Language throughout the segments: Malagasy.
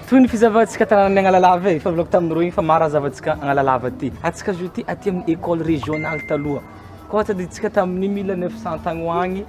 Toy ny fizavantsika tanàna Agnalalava fa volako tamin'ireo igny fa maro zavantsika Agnalalava ty. Atsika zo ty aty amin'ny école régionale taloha. Koa taditsika tamin'ny 1900 tagny ho agny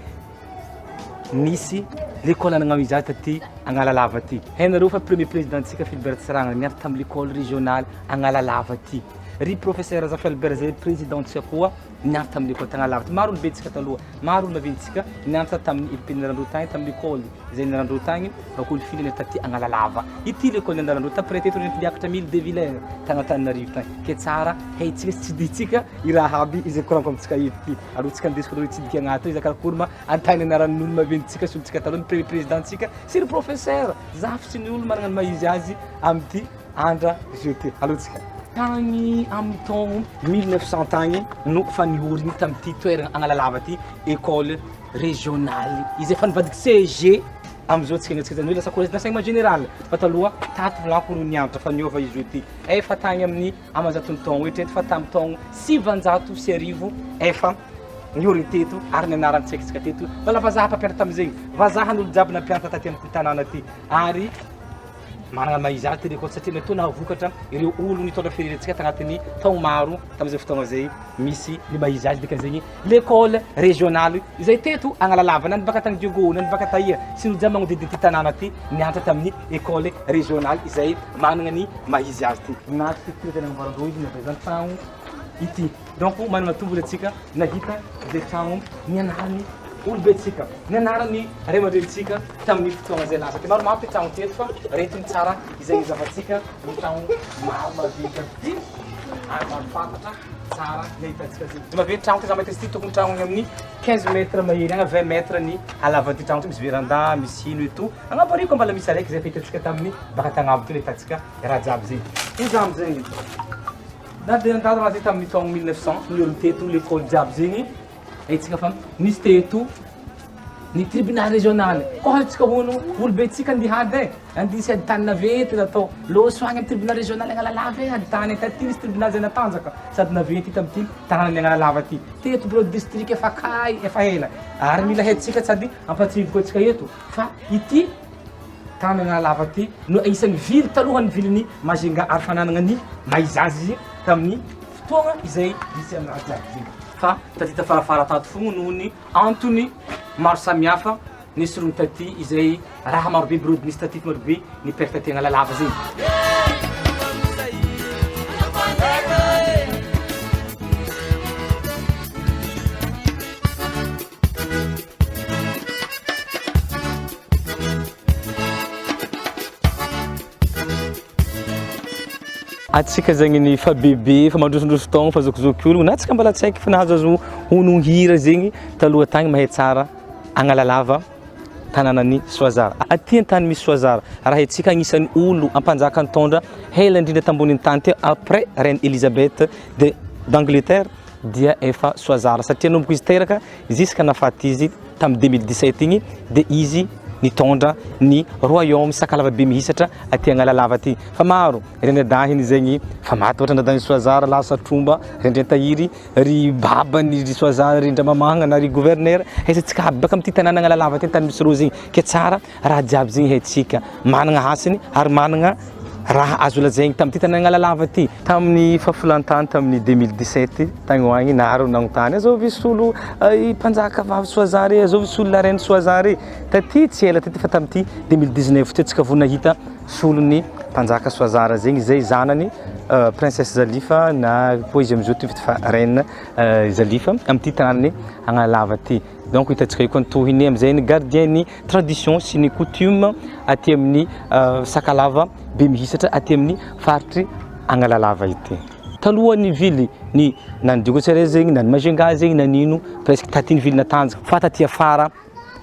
nisy l'école anagnano izy taty Agnalalava ty. Hainareo fa premier présidentsika Philbert Tsiragna niara tamin'ny l'école régionale Agnalalava ty. Ry professeur Zafa Albert zay présidentsika koa niara tamin'ny école Agnalalava ty. Maro olombentsika taloha, maro olombentsika niara tamin'ny IPN tagny tamin'ny école zay nirandreo tagny bakolo filany taty Agnalalava. Ity l'école nirandreo ta prêté tourné liakatra 1000 de Villers tagna Tananarivo tagny. Ke tsara haitsika tsy ditsika i raha aby izay koranko amitsika ety. Alotsika ndesiko reo tsy diky agnato izy karakorma antany anaran'olo maventsika solontsika taloha premier présidentsika sy le professeur zafy sy ny olo manana maizy azy amty andra jeté. Alotsika tagny amin'ny taogno 1900 tagny no fa nihorigny tamity toerana Agnalalava ty école régionale izy efa nivadiky CG amizao tsika netsika zany hoe lasa collège d'enseignement général fa taloha tato volako no nianatra fa niova izy ty efa tagny amin'ny amazatony taogno etrety fa tamin'ny taogno 700 sy arivo efa nihorigny teto ary nianarantsika teto vala vazaha mpampianatra tamizay vazahan'olo jiaby nampianatra taty amin'ny tanàna ty ary manana maizy azy ty l'école satria natao nahavokatra ireo olo nitondra firenentsika tagnatin'ny taogno maro tamizay fotoagna zay misy ny maizy azy dikan'izegny l'école régionale izay teto Agnalalava nany baka tagny Diogo nany baka taia sy ny jiaby magnodidiny ty tanàna ty nianatra tamin'ny école régionale izay manana ny maizy azy ty naty ty tena namboarandreo izy navezany tragno ity donc manana tombony atsika nahita zay tragno nianarany olombentsika nianarany ray aman-drenitsika tamin'ny fotoagna zay lasa ty maromaro ty tragno teto fa retiny tsara izay izavatsika ny tragno maro mavika ty ary maro fantatra tsara nahitantsika zay maventy tragno ty za mahita izy ty tokony tragno amin'ny 15 mètres mahery agny 20 mètres ny alavan'ty tragno ty misy véranda misy ino et tout agnabariko mbala misy araiky zay fahitantsika tamin'ny baka tagnavo ty nahitantsika raha jiaby zay izy amizay nadendada raha zay tamin'ny taogno 1900 ny olo teto l'école jiaby zegny etsika fa nisy teto ny tribunal régional koa tsika hono olobentsika andihady andisy ady tany naventy natao loso agny amin'ny tribunal régional Agnalalava ady tany taty nisy tribunal zay natanjaka sady naventy tamity tanàna Agnalalava ty teto bureau district efa kay efa ela ary mila haitsika sady ampatsivo koa tsika eto fa ity tanàna Agnalalava ty no isan'ny vily talohany viliny Majunga ary fananana ny maizazy tamin'ny fotoagna izay misy amin'ny raha jiaby zegny fa tatita farafara tato fogno noho ny antony maro samihafa nisy rony taty izay raha marobe brody nisy taty marobe ny père taty Agnalalava zegny atsika zegny ny fa bebe fa mandrosondroso taogno fa zokizoky olo na atsika mbala tsaiky fa nahazoazo honohira zegny taloha tagny mahay tsara Agnalalava tanànan'ny Soazara aty an-tany misy Soazara raha etsika agnisan'ny olo ampanjaka nitondra hela indrindra tambonin'ny tany teo après reine Elisabeth d'Angleterre dia efa Soazara satria nomboko izy teraka jusqu'à nafaty izy tamin'ny 2017 igny dia izy nitondra ny royaume sakalava be mihisatra aty Agnalalava ty fa maro reny adahiny zegny fa maty ohatra ndadany Soazara lasa tromba rendrentahiry ry babany ry Soazara ry ndramamahagna na ry gouverneur haizantsika aby baka amity tanàna Agnalalava ty tany misy rô zegny ke tsara raha jiaby zegny haitsika managna hasiny ary managna raha azo lazaigny tamin'ity tanàna Agnalalava ty tamin'ny fafolantany tamin'ny 2017 tagny hoagny naharo nagnotany azao visy olo mpanjaka vavy Soazara azao visy olo la reine Soazara taty tsy ela taty fa tamin'ity 2019 ty atsika vo nahita solony mpanjaka Soazara zegny zay zanany princesse Zalifa na poésie amizao ty vita fa reine Zalifa amity tanànany Agnalalava ty donc hitantsika io koa tohiny amizay ny gardien ny tradition sy ny coutume aty amin'ny sakalava be mihisatra aty amin'ny faritry Agnalalava ity taloha ny vily ny nany Diogotsere zegny nany Majunga zegny nanino presque taty ny vily natanjaka fa taty afara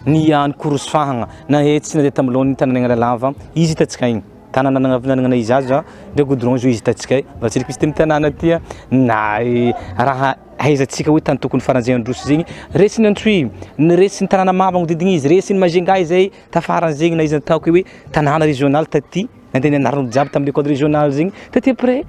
ny korosofahagna na hetsy na tamin'ny lohan'ny tanàna Agnalalava izy hitantsika igny tanàna nanavana izy azy ndraiky goudron zo izy tatsika mba tsy misy tanàna ty na raha aizantsika hoe tany tokony faranjey-androso zegny resiny Antsohihy ny resiny tanàna mamba magnodigny izy resiny Majunga zay tafarany zegny na izy ataoko hoe tanàna régional taty nandeha nianarana jiaby tamin'ny école régionale zegny taty après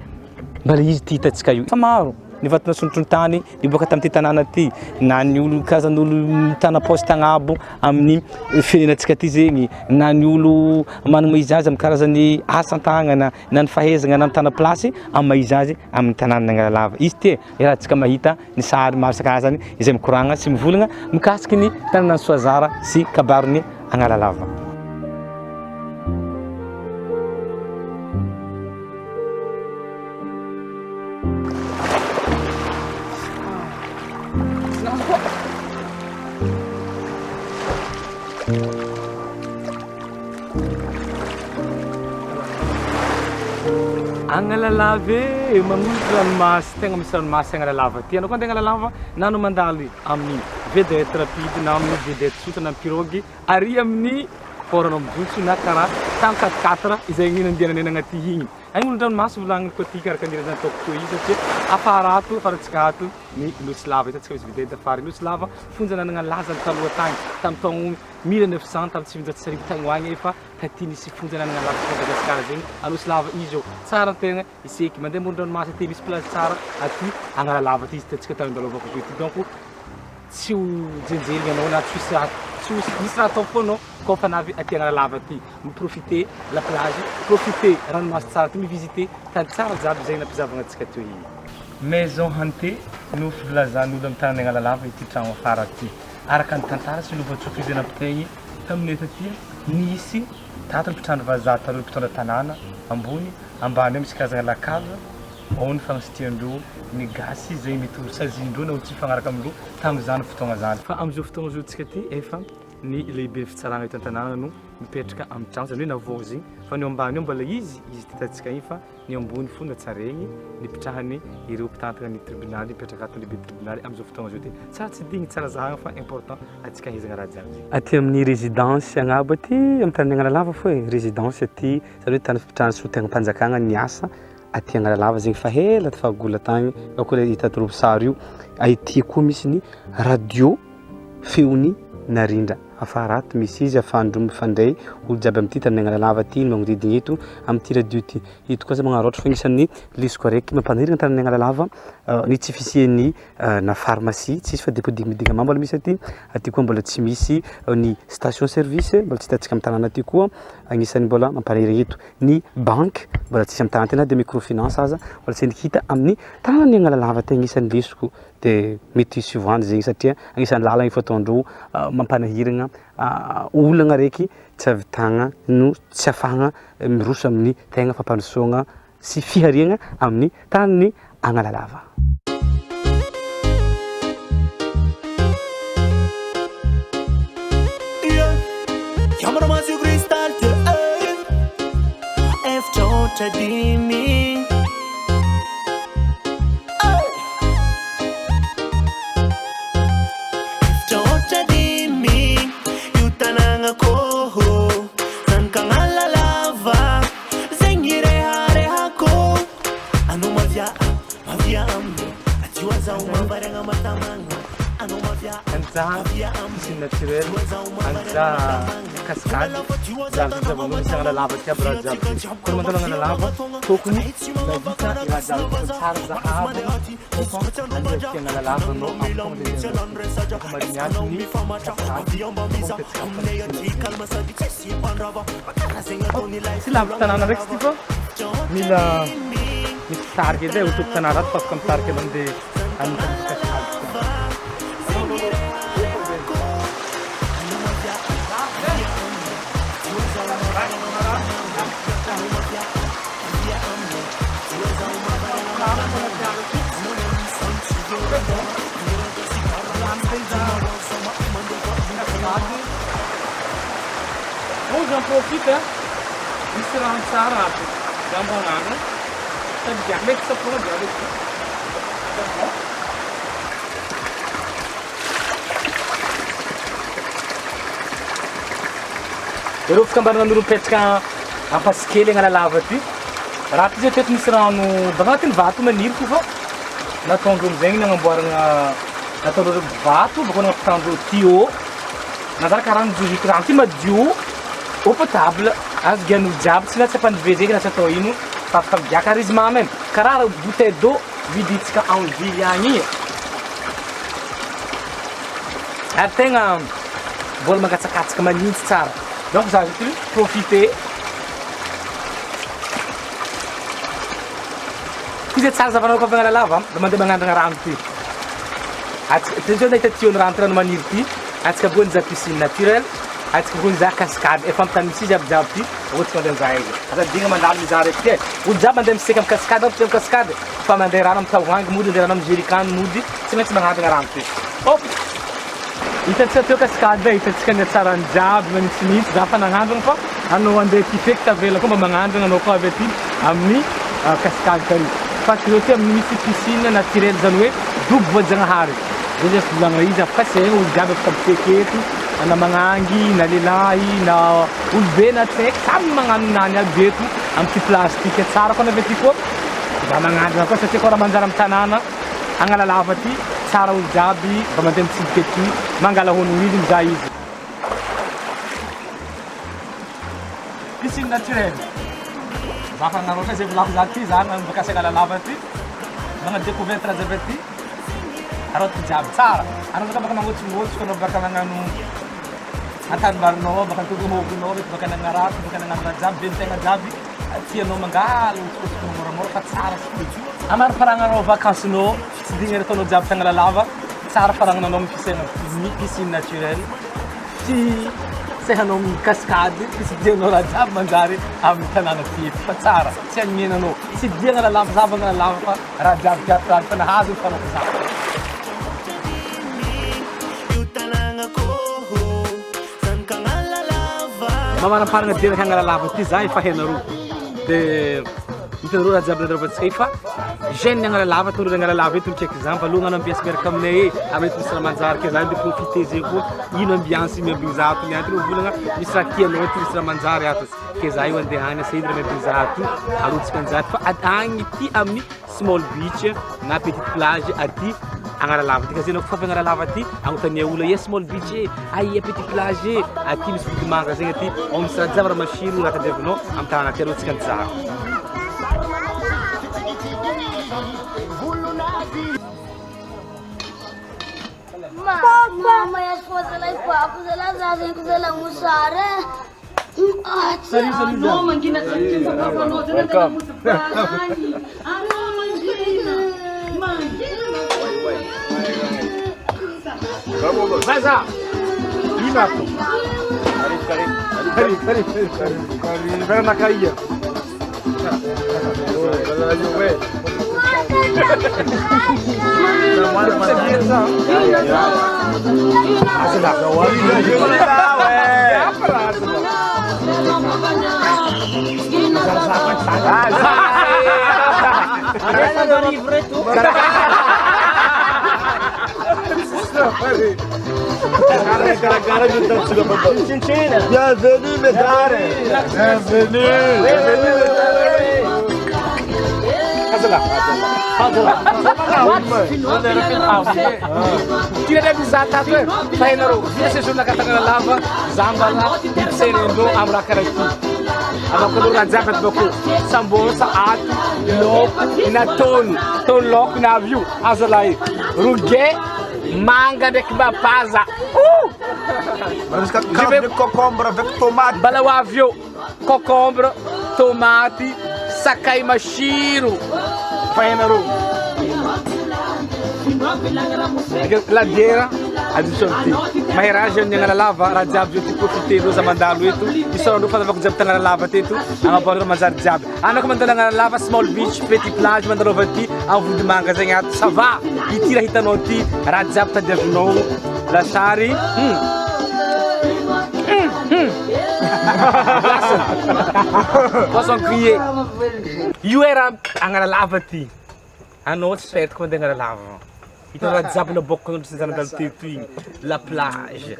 mbala izy ty hitatsika io fa maro nivatana sonotron-tany niboaka tamin'ity tanàna ty na ny olo karazan'olo mitana poste agnabo amin'ny firenenantsika ty zegny na ny olo manana izy azy amin'ny karazany asa-tagnana na ny fahaizana na mitana plasy amin'ny izy azy amin'ny tanàna Analalava izy ty rahantsika mahita ny sary maro isan-karazany izay mikoragna sy mivolagna mikasiky ny tanàna Soazara sy kabariny Analalava. Analalava manolotra ranomasy tegna misy ranomasy Analalava ty anao koa andeha Analalava na anao mandaly amin'ny vedette rapide na amin'ny vedette tsotra na pirogue ary amin'ny port-anao mijotso na karaha tamy 4x4 izay nandehanany agnaty igny agny olo-dranomasy volagniny koa ty karaka ndirana ataoko toy izy satria afaratsika ato ny Losy Lava hitantsika misy vedette afara Losy Lava fonja nanagna lazany taloha tagny tamin'ny taogno 1900 tamin'ny 1900 tagny hoagny efa taty nisy fonja nanagna laza ta Madagasikara zegny a Losy Lava izy io tsara tegna iseky mandeha amoron-dranomasy aty misy place tsara aty Analalava ty izy tatsika tamin-dalovako toy ty donc tsy ho jenjely anao na tsisy raha atao foa anao koa fa navy aty Analalava ty miprofiter la plage profiter ranomasy tsara ty mivisiter tany tsara jiaby zegny nampizavagna antsika toy maison hantée no filazan'olo amin'ny tanàna Analalava ity tragno afara ty araka ny tantara sy lovan-tsofizay nampitegny tamin'ny taty nisy tato nipitrahana vazaha taloha mpitondra tanàna ambony ambany eo misy karazagna lakava ao ny fagnasitiandreo ny gasy zay mety ho sazindreo na olo tsy mifagnaraka amindreo tamin'izany fotoagna zany fa am'izao fotoagna zao tsika ty efa ny lehibe fitsaragna eto an-tanàna no mipetraka amin'ny tragno zany hoe navao zegny fa ny ambany eo mbola izy titatsika igny fa ny ambony fona tsaregny nipitrahany ireo mpitantagna ny tribunaly mipetraka ato lehibe tribunaly am'izao fotoagna zao ty tsara tsy digny tsara zahagna fa important atsika hezagna raha jiaby zegny aty amin'ny résidence agnabo aty amin'ny tanàna Analalava fo e résidence aty zany hoe tany fipetrahana sotenam-panjakagna ny asa aty Analalava zegny fa hela ty fahagola tagny akoa hita torobo sary io aty koa misy ny radio feony narindra afarato misy izy afandro mifandray olo jiaby amin'ity tanàna Analalava ty no magnodidigny eto amin'ity radio ty eto koa zay magnaroatra fa agnisan'ny lesoko araiky mampanirina tanàna Analalava ny tsy fisian'ny na pharmacie tsisy fa dépôt mbola misy aty koa mbola tsy misy ny station service mbola tsy hitantsika amin'ny tanàna aty koa agnisan'ny mbola mampanirina eto ny banque mbola tsisy amin'ny tanàna tena de microfinance aza mbola tsy hita amin'ny tanàna Analalava ty agnisan'ny lesoko de mety suivante zegny satria agnisan'ny lalagna efa ataondreo mampanahiragna olagna raiky tsy avitagna no tsy afahagna miroso amin'ny tegna fampandrosoagna sy fihariagna amin'ny tanàny Analalava. Piscine naturelle, cascade, Analalava ty aby raha jiaby koa mandalo Analalava tokony navita raha jiaby tsara zahavo andeha ty Analalava anao marignaty ny tsy lavitra tanàna raiky ty fa mila misy tariky edy ho toko tanà raty fa afaka mitariky mandeha amin'ny cascade. Bon, j'en profite, il sera en Sahara, dans mon âme, ça me permet de se prendre avec ça. Ireo fikambanana mipetraka ampasikely agnala lava ty. Raha ty zay teto misy rano bagnatin'ny vato maniry ty fô nataondreo amizegny nagnamboarana nataondreo vato bakô nampitandreo tuyau nazara karaha mijojoky rano ty madio eau potable azo gian'olo jiaby tsy latsy ampandivezeky na tsy atao ino fa afaka migiaka ary izy mamy amy karaha bouteille d'eau viditsika en ville agny igny ary tegna mbola mangatsakatsaka manintsy tsara donc za ty profiter Kuzet tsara zavanao koa agnala lava da mandeha magnandrana rano ty nahita tuyau rano ty rano maniry ty atsika bony za piscine naturelle atsika bony za cascade efa ampitany misy izy aby ty ohatsy mandeha amizay izy asa digna mandalo mizaha reky ty olo jiaby mandeha miseka amy cascade ao amy cascade fa mandeha rano amy tavoangy mody mandeha rano amy jerrycan mody tsy maintsy magnandrana rano ty hop hitantsika teo cascade zay hitantsika ny atsarany jiaby manitsinitsy za fa nagnandrana fa anao andeha tifeky tavela koa mba magnandrana anao koa avy aty amin'ny cascade tary fa teo ty amin'ny misy piscine naturelle zany hoe dobo voajanahary zay zay volagna izy afaka tsy haigna olo jiaby afaka mifeky eto na magnangy na lehilahy na olobe na tsy haiko samy magnano nany aby eto amty plastique tsara koa navy aty koa mba magnandrana koa satria koa raha manjary amy tanàna agnala lava ty tsara olo jiaby mba mandeha mitsidika ety mangala honogno izy mizaha izy piscine naturelle za fa naroatra zay volako za ty za bakasy agnala lava ty magna découverte raha zavy aty arao ty jiaby tsara anao zaka baka mangotsongotsy ko anao baka magnano antanimarinao baka antogomogonao mety baka nagnarato baka nagnano raha jiaby be tegna jiaby tianao mangala otsikotsiko moramora fa tsara sy amariparananao vacancenao tsy digna ataonao jiaby tagnala lava tsara faragnanao amy piscine naturelle tsy sehanao amy cascade tsy dianao raha jiaby manjary amy tanàna ty eto fa tsara tsy agnienanao tsy dia agnala lava zava agnala lava fa raha jiaby tiatrany fa nahazo ny fanao zava mamanaparagna dianaka agnala lava ty za efa hainareo dia hitanareo raha jiaby nandravantsika io fa gêne agnala lava tondro agnala lava eto nitreky zany fa aloha gnano ambiance miaraka aminay e amety misy raha manjary ke zany de profiter zay koa ino ambiance miambigny zato ny aty volagna misy raha tianao ty misy raha manjary ato ke za io andeha agny asa iny raha miambigny zato arotsika anjato fa agny ty amin'ny small beach na petite plage aty agnala lava ty kazy anao kofa avy agnala lava ty agnontania olo ia small beach e aia petite plage e aty misy vodimanga zegny aty ao misy raha jiaby raha masiro raha tadiavinao amy tanàna ty arotsika anjara Mama ya foto lá e papo, ela trazem com ela musara. Salut, não, mangina sentindo pra nós, não tem muito parani. Ah, não, mangina. Vamos, vai já. Inato. Kari. Vera na caía. Gara de tanto sudah betul. Cincin. Bienvenue medare. Bienvenue. Hazalah. Tidak ada bisa tahu. Saya naruh. Dia sesuatu katakan lava, zambala, itsenendo amra karaki. Ano ko na japat bako. Sambol sa at lok na ton lok na view. Hazalah. Ruge manga de kibapaza. Mas caldo de cocombre avec tomate. Balawavio, cocombre, tomate, sakai mashiro. Fainaro. Ladeira, adicionte. Mahiragem yang lava, rajab jo tipo fiteiro za mandalo itu. Iso ndo fada bakujab tanga lava tetu. Ang bawah mazar jab. Anak mandala lava small beach, petit plage mandalo vati. Ang food manga zengat sava. Itira hitanoti rajab ta devno. Lasari. Posso crier. You era angala lava ti. Ano expert quando angala lava. hitanao raha jiaby naboakan'olo sy zanadalo teto igny la plage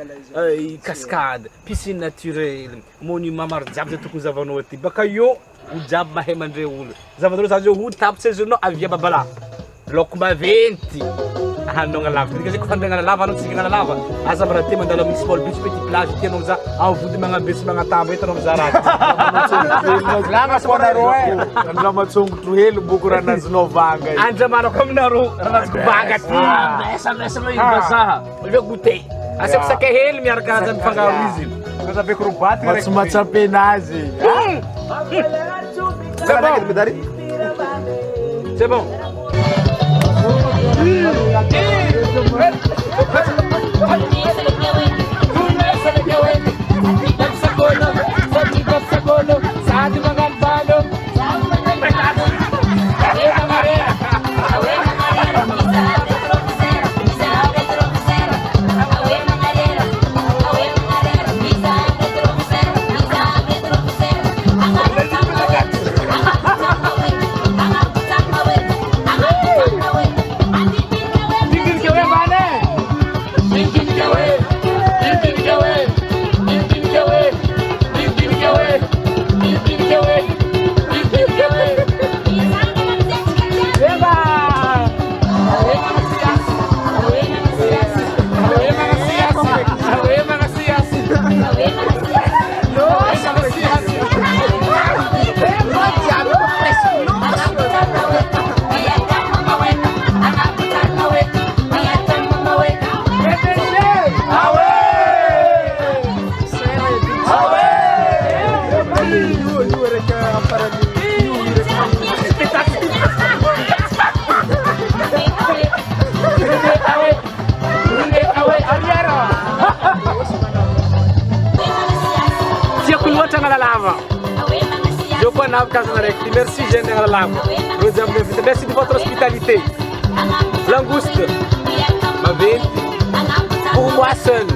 cascade piscine naturelle monument maro jiaby zay tokony zavanao aty baka eo olo jiaby mahay mandray olo zavanao za zao olo tapitra zao avia babala loko maventy hanao agnalava dika zay kofa andray agnalava anao tsika agnalava aza bara te mandalo amin'ny small beach petit plage ty anao za avody magnabetsy magnatamba eto anao za raha Lama sponaro andra matsongotro hely boko raha nazonao vanga andramanako aminareo raha nazoko vaga ty mesa lo imbazaha le goûter asako sakay hely miaraka aza mifangaro izy Cosa be crubati matsumatsape nazy c'est bon Merci, Général Lam. Merci de votre hospitalité. Langouste, ma vie, pour moi seul.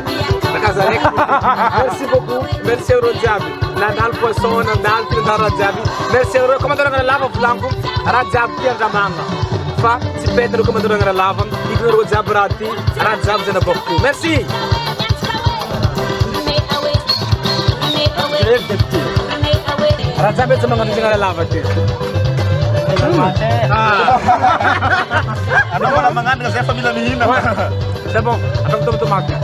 Merci beaucoup. Merci, Rodjabi. Nadal Poisson, Nadal Radjabi. Merci, commandant de la lave Blanco, Radjabi and Ramanga. Fa, si Peter, le commandant de la lave, il nous Rodjabrati, Radjab de la Boku. Merci. Radjabi sama nggak tinggal lava tuh. Ano mo lang mga kasi family nihina. C'est bon, attends betul makan.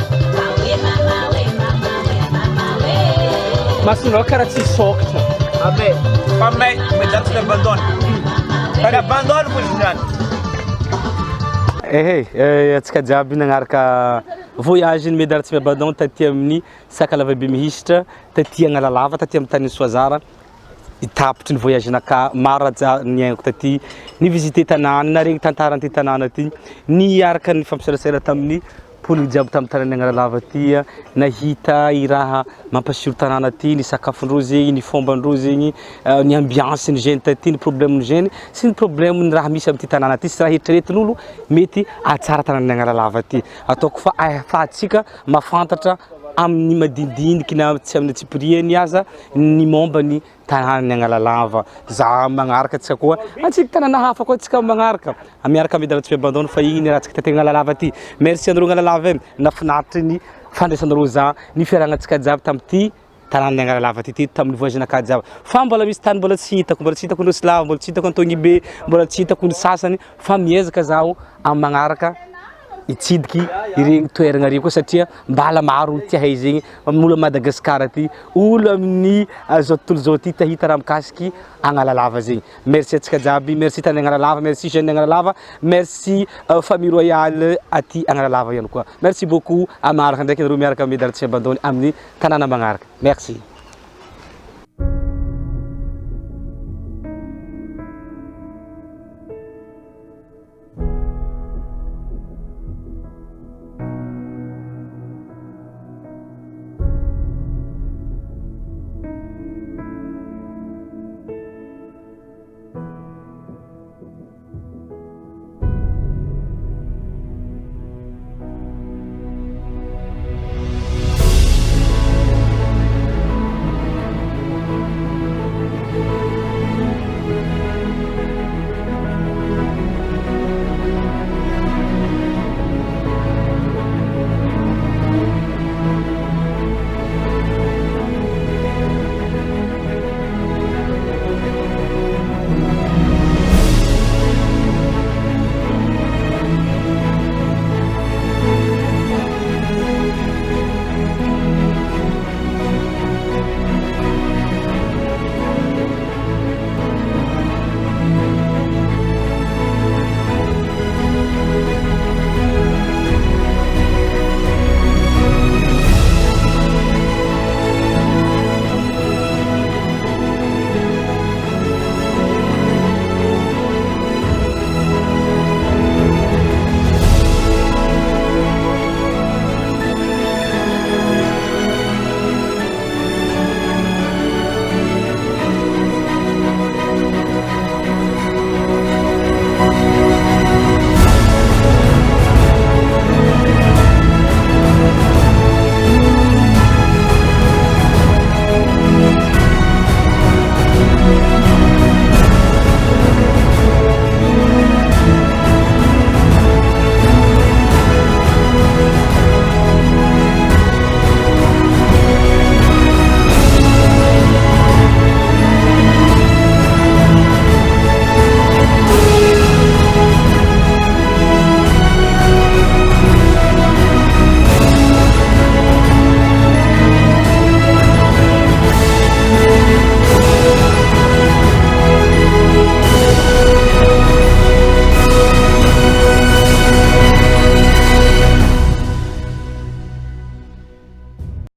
Mas não cara te sokta. Abe, pamay medal sa abandon. Kada abandon po siya. Atsika jiaby nagnaraka voyage medal tsy abandon taty amin'ny Sakalava be mihitra, taty Analalava, taty amin'ny tany Soazara. Itapitry ny voyage naka maro raha niainako taty ni visiter tanàna naregny tantaran'ity tanàna ty niaraka ny fampiserasera tamin'ny polo jiaby tamin'ny tanàna Analalava ty nahita i raha mampasiro tanàna ty ny sakafondrozy igny ny fombandrozy igny ny ambiance ny geny taty ny problème ny geny sy ny problème ny raha misy amin'ity tanàna ty sy raha eritreretin'olo mety atsara tanàna Analalava ty ataoko fa ahafahantsika mafantatra amin'ny madinidiniky na tsy amin'ny tsipirieny aza ny momba ny tanàna Analalava za magnaraka tsika koa antsika tanàna hafa koa tsika magnaraka miaraka medal tsy abandon fa igny raha tsika taty Analalava ty merci andreo Analalava nafinaritra ny fandraisanareo za ny fiaragnantsika jiaby tamin'ity tanàna Analalava ty tamin'ny voyage naka jiaby fa mbola misy tany mbola tsy hitako ny Slava mbola tsy hitako Antony be mbola tsy hitako ny sasany fa miezaka zaho amin'ny magnaraka itsidiky iregny toeragna reo koa satria mbala maro tia hay zegny olo Madagasikara ty olo amin'ny zao tontolo zao ty tahita raha mikasiky Analalava zegny merci atsika jiaby merci tany Analalava merci jeune Analalava merci famille royale aty Analalava ihany koa merci beaucoup amaraka ndraiky nareo miaraka medal tsy abandony amin'ny tanàna magnaraka merci